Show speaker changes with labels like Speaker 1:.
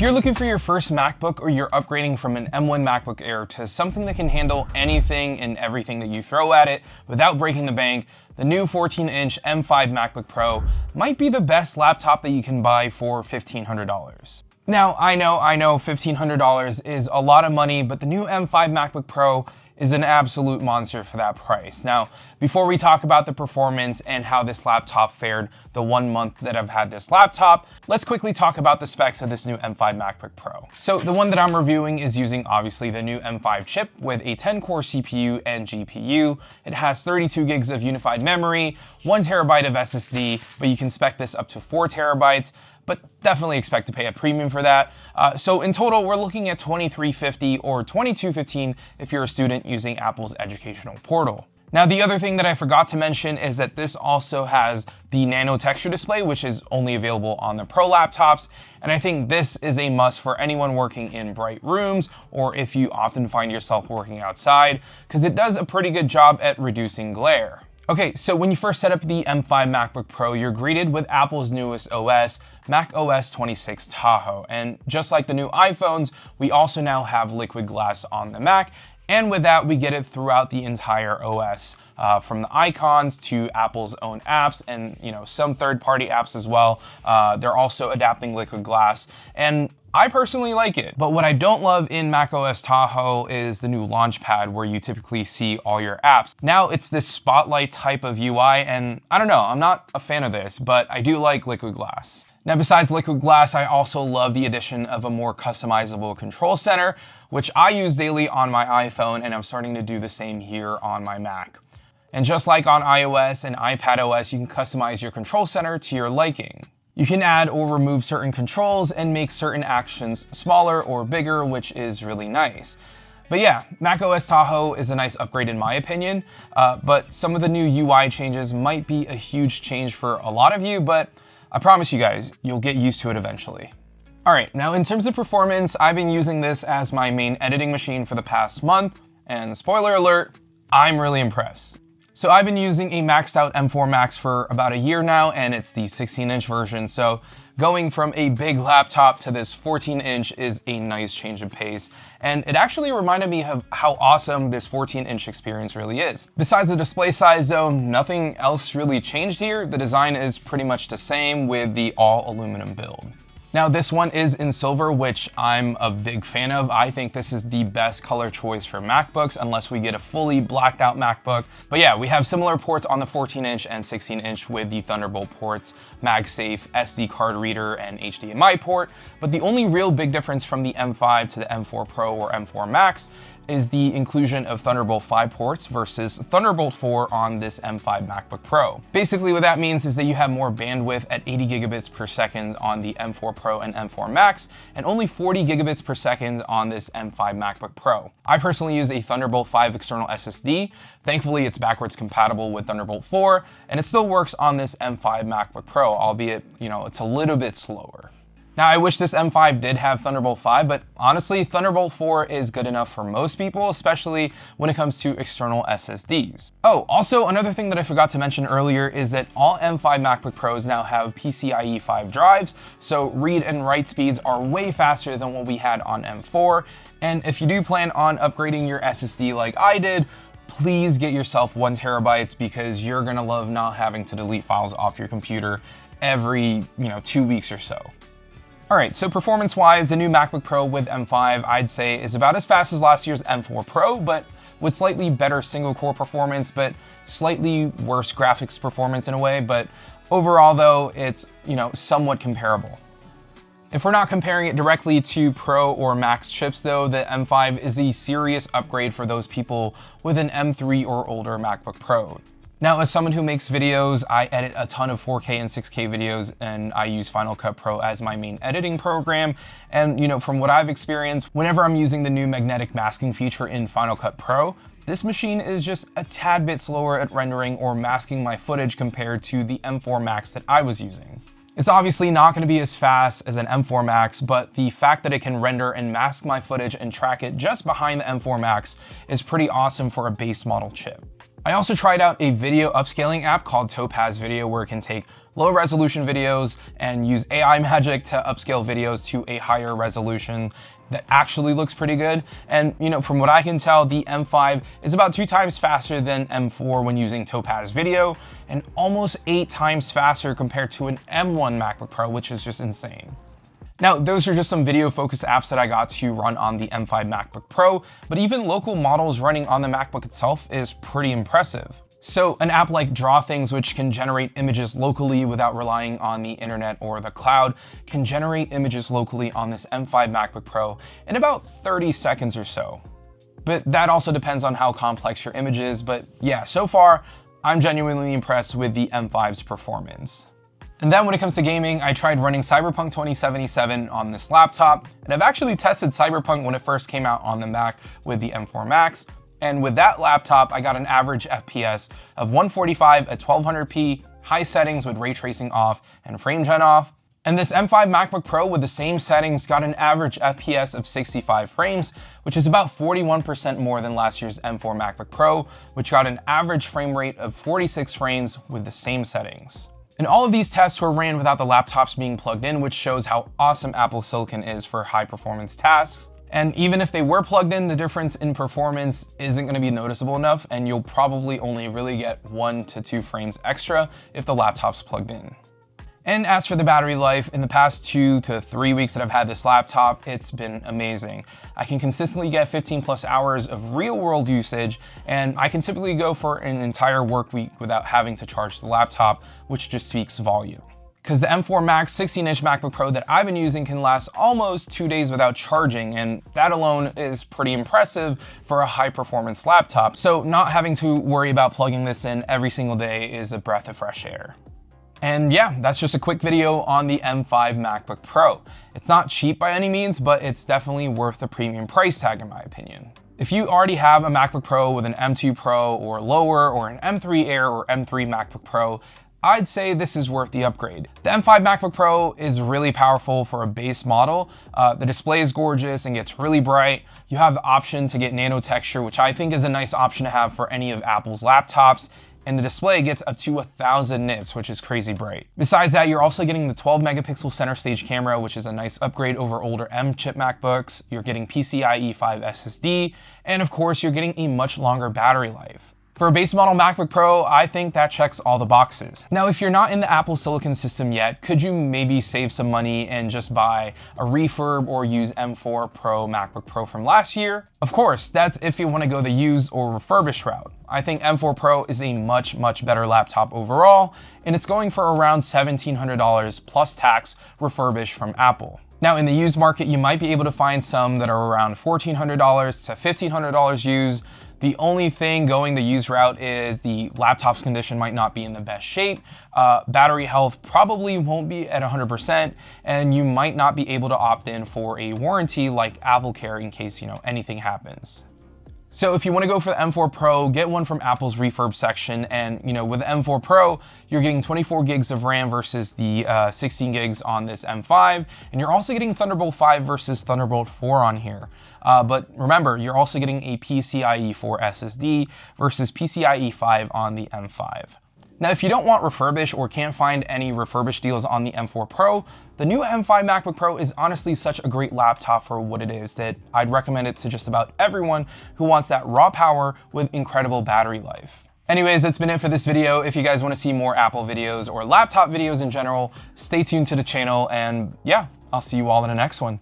Speaker 1: If you're looking for your first MacBook or you're upgrading from an M1 MacBook Air to something that can handle anything and everything that you throw at it without breaking the bank, the new 14-inch M5 MacBook Pro might be the best laptop that you can buy for $1,500. Now, I know $1,500 is a lot of money, but the new M5 MacBook Pro is an absolute monster for that price. Now, before we talk about the performance and how this laptop fared the 1 month that I've had this laptop, let's quickly talk about the specs of this new M5 MacBook Pro. So the one that I'm reviewing is using obviously the new M5 chip with a 10-core CPU and GPU. It has 32 gigs of unified memory, 1 terabyte of SSD, but you can spec this up to 4 terabytes. But definitely expect to pay a premium for that. So in total, we're looking at $2,350 or $2,215 if you're a student using Apple's educational portal. Now, the other thing that I forgot to mention is that this also has the nano texture display, which is only available on the Pro laptops. And I think this is a must for anyone working in bright rooms, or if you often find yourself working outside, because it does a pretty good job at reducing glare. Okay, so when you first set up the M5 MacBook Pro, you're greeted with Apple's newest OS, OS 26 Tahoe. And just like the new iPhones, we also now have liquid glass on the Mac. And with that, we get it throughout the entire OS, from the icons to Apple's own apps and some third-party apps as well. They're also adapting liquid glass. And I personally like it, but what I don't love in OS Tahoe is the new Launchpad where you typically see all your apps. Now it's this spotlight type of UI, and I don't know, I'm not a fan of this, but I do like liquid glass. Now besides liquid glass, I also love the addition of a more customizable control center, which I use daily on my iPhone, and I'm starting to do the same here on my Mac. And just like on iOS and iPadOS, you can customize your control center to your liking. You can add or remove certain controls and make certain actions smaller or bigger, which is really nice. But yeah, OS Tahoe is a nice upgrade in my opinion, but some of the new UI changes might be a huge change for a lot of you, but I promise you guys, you'll get used to it eventually. All right, now in terms of performance, I've been using this as my main editing machine for the past month, and spoiler alert, I'm really impressed. So I've been using a maxed out M4 Max for about a year now, and it's the 16-inch version. So going from a big laptop to this 14-inch is a nice change of pace. And it actually reminded me of how awesome this 14-inch experience really is. Besides the display size though, nothing else really changed here. The design is pretty much the same with the all aluminum build. Now this one is in silver, which I'm a big fan of. I think this is the best color choice for MacBooks unless we get a fully blacked out MacBook. But yeah, we have similar ports on the 14-inch and 16-inch with the Thunderbolt ports, MagSafe, SD card reader, and HDMI port. But the only real big difference from the M5 to the M4 Pro or M4 Max is the inclusion of Thunderbolt 5 ports versus Thunderbolt 4 on this M5 MacBook Pro. Basically what that means is that you have more bandwidth at 80 gigabits per second on the M4 Pro and M4 Max, and only 40 gigabits per second on this M5 MacBook Pro. I personally use a Thunderbolt 5 external SSD. Thankfully, it's backwards compatible with Thunderbolt 4, and it still works on this M5 MacBook Pro, albeit, it's a little bit slower. Now, I wish this M5 did have Thunderbolt 5, but honestly, Thunderbolt 4 is good enough for most people, especially when it comes to external SSDs. Oh, also, another thing that I forgot to mention earlier is that all M5 MacBook Pros now have PCIe 5 drives, so read and write speeds are way faster than what we had on M4. And if you do plan on upgrading your SSD like I did, please get yourself 1 terabyte because you're gonna love not having to delete files off your computer every, 2 weeks or so. Alright, so performance-wise, the new MacBook Pro with M5, I'd say, is about as fast as last year's M4 Pro, but with slightly better single-core performance, but slightly worse graphics performance in a way. But overall, though, it's, somewhat comparable. If we're not comparing it directly to Pro or Max chips, though, the M5 is a serious upgrade for those people with an M3 or older MacBook Pro. Now, as someone who makes videos, I edit a ton of 4K and 6K videos, and I use Final Cut Pro as my main editing program. And, from what I've experienced, whenever I'm using the new magnetic masking feature in Final Cut Pro, this machine is just a tad bit slower at rendering or masking my footage compared to the M4 Max that I was using. It's obviously not going to be as fast as an M4 Max, but the fact that it can render and mask my footage and track it just behind the M4 Max is pretty awesome for a base model chip. I also tried out a video upscaling app called Topaz Video, where it can take low resolution videos and use AI magic to upscale videos to a higher resolution that actually looks pretty good. And from what I can tell, the M5 is about 2 times faster than M4 when using Topaz Video, and almost 8 times faster compared to an M1 MacBook Pro, which is just insane. Now, those are just some video focused apps that I got to run on the M5 MacBook Pro, but even local models running on the MacBook itself is pretty impressive. So an app like Draw Things, which can generate images locally without relying on the internet or the cloud, can generate images locally on this M5 MacBook Pro in about 30 seconds or so. But that also depends on how complex your image is. But yeah, so far, I'm genuinely impressed with the M5's performance. And then when it comes to gaming, I tried running Cyberpunk 2077 on this laptop, and I've actually tested Cyberpunk when it first came out on the Mac with the M4 Max. And with that laptop, I got an average FPS of 145 at 1200p, high settings with ray tracing off and frame gen off. And this M5 MacBook Pro with the same settings got an average FPS of 65 frames, which is about 41% more than last year's M4 MacBook Pro, which got an average frame rate of 46 frames with the same settings. And all of these tests were ran without the laptops being plugged in, which shows how awesome Apple Silicon is for high performance tasks. And even if they were plugged in, the difference in performance isn't going to be noticeable enough, and you'll probably only really get 1 to 2 frames extra if the laptop's plugged in. And as for the battery life, in the past 2 to 3 weeks that I've had this laptop, it's been amazing. I can consistently get 15 plus hours of real world usage, and I can typically go for an entire work week without having to charge the laptop, which just speaks volume. Because the M4 Max 16-inch MacBook Pro that I've been using can last almost 2 days without charging, and that alone is pretty impressive for a high-performance laptop. So not having to worry about plugging this in every single day is a breath of fresh air. And yeah, that's just a quick video on the M5 MacBook Pro. It's not cheap by any means, but it's definitely worth the premium price tag in my opinion. If you already have a MacBook Pro with an M2 Pro or lower, or an M3 Air or M3 MacBook Pro, I'd say this is worth the upgrade. The M5 MacBook Pro is really powerful for a base model. The display is gorgeous and gets really bright. You have the option to get nano texture, which I think is a nice option to have for any of Apple's laptops. And the display gets up to 1000 nits, which is crazy bright. Besides that, you're also getting the 12 megapixel center stage camera, which is a nice upgrade over older M chip MacBooks. You're getting PCIe 5 SSD, and of course, you're getting a much longer battery life. For a base model MacBook Pro, I think that checks all the boxes. Now, if you're not in the Apple Silicon system yet, could you maybe save some money and just buy a refurb or use M4 Pro MacBook Pro from last year? Of course, that's if you want to go the used or refurbished route. I think M4 Pro is a much better laptop overall, and it's going for around $1,700 plus tax refurbished from Apple. Now, in the used market, you might be able to find some that are around $1,400 to $1,500 used. The only thing going the used route is the laptop's condition might not be in the best shape. Battery health probably won't be at 100%, and you might not be able to opt in for a warranty like AppleCare in case, anything happens. So if you want to go for the M4 Pro, get one from Apple's refurb section. And with the M4 Pro, you're getting 24 gigs of RAM versus the 16 gigs on this M5. And you're also getting Thunderbolt 5 versus Thunderbolt 4 on here. But remember, you're also getting a PCIe 4 SSD versus PCIe 5 on the M5. Now, if you don't want refurbished or can't find any refurbished deals on the M4 Pro, the new M5 MacBook Pro is honestly such a great laptop for what it is that I'd recommend it to just about everyone who wants that raw power with incredible battery life. Anyways, that's been it for this video. If you guys want to see more Apple videos or laptop videos in general, stay tuned to the channel, and yeah, I'll see you all in the next one.